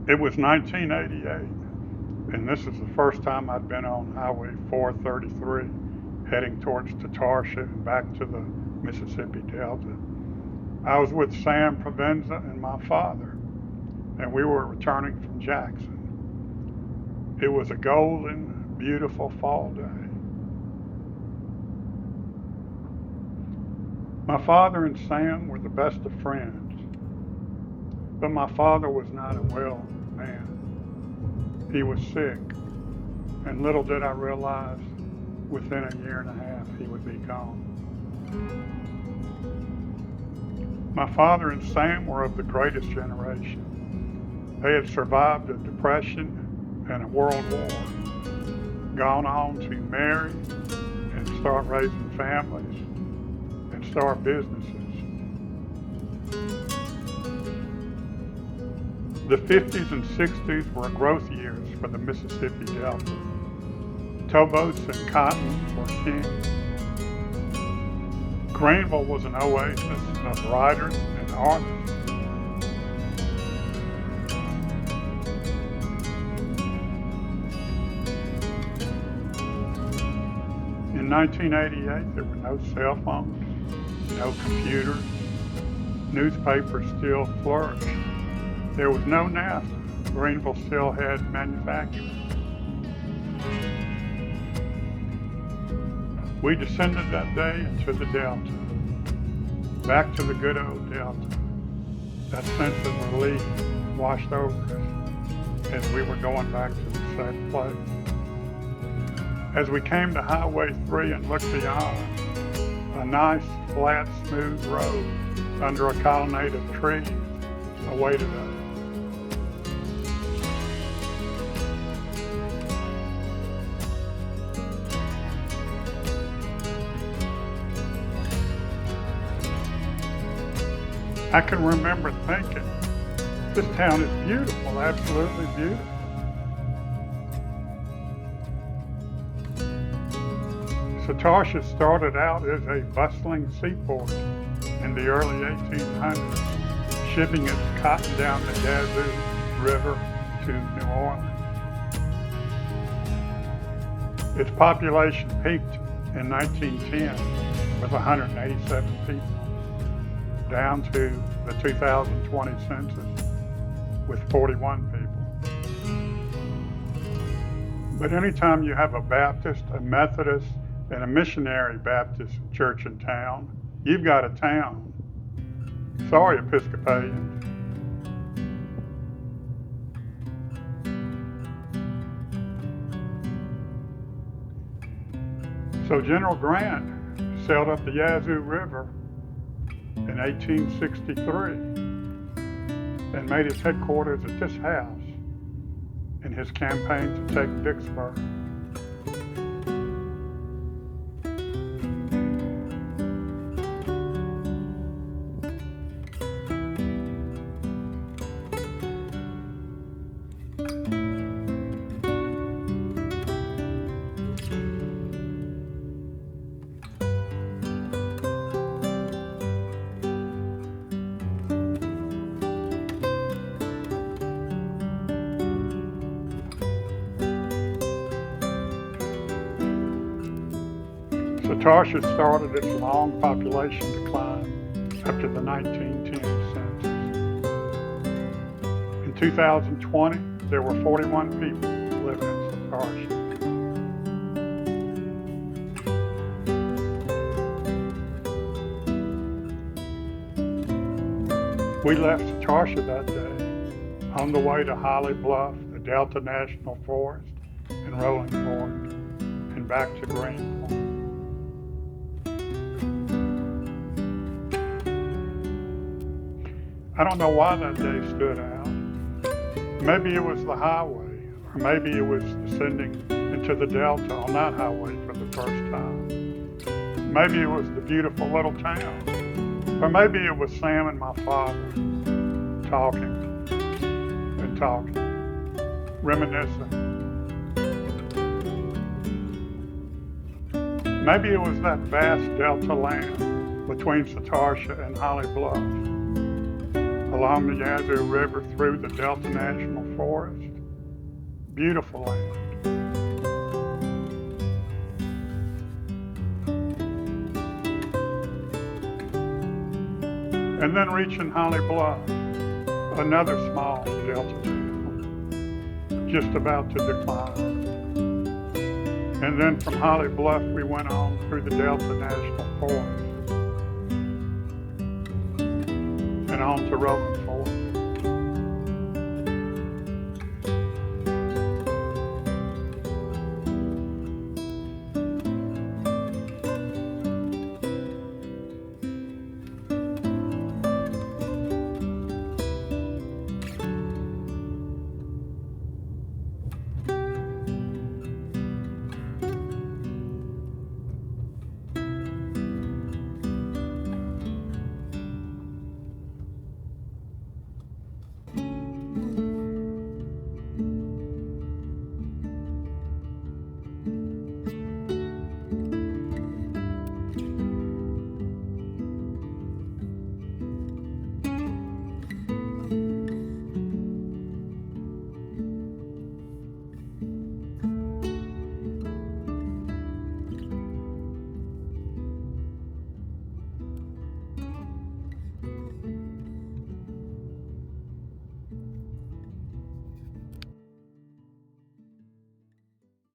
It was 1988, and this is the first time I'd been on Highway 433 heading towards Tatarsha and back to the Mississippi Delta. I was with Sam Provenza and my father, and we were returning from Jackson. It was a golden, beautiful fall day. My father and Sam were the best of friends, but my father was not a well man. He was sick, and little did I realize within a year and a half he would be gone. My father and Sam were of the greatest generation. They had survived a depression and a world war, gone on to marry and start raising families and start businesses. The 50s and 60s were growth years for the Mississippi Delta. Towboats and cotton were king. Greenville was an oasis of writers and artists. In 1988, there were no cell phones, no computers. Newspapers still flourished. There was no NASA. Greenville still had manufacturing. We descended that day into the Delta, back to the good old Delta. That sense of relief washed over us as we were going back to the same place. As we came to Highway 3 and looked beyond, a nice, flat, smooth road under a colonnade of trees awaited us. I can remember thinking, this town is beautiful, absolutely beautiful. Tatarsha started out as a bustling seaport in the early 1800s, shipping its cotton down the Yazoo River to New Orleans. Its population peaked in 1910 with 187 people, down to the 2020 census with 41 people. But anytime you have a Baptist, a Methodist, and a missionary Baptist church in town, you've got a town. Sorry, Episcopalians. So General Grant sailed up the Yazoo River in 1863 and made his headquarters at this house in his campaign to take Vicksburg. Tatarsha started its long population decline up to the 1910 census. In 2020, there were 41 people living in Tatarsha. We left Tatarsha that day on the way to Holly Bluff, the Delta National Forest, and Rolling Fork, and back to Greenville. I don't know why that day stood out. Maybe it was the highway, or maybe it was descending into the Delta on that highway for the first time. Maybe it was the beautiful little town, or maybe it was Sam and my father talking and talking, reminiscing. Maybe it was that vast Delta land between Tatarsha and Holly Bluff. along the Yazoo River through the Delta National Forest. Beautiful land. And then reaching Holly Bluff, another small Delta town, just about to decline. And then from Holly Bluff, we went on through the Delta National Forest and on to Rolling Fork.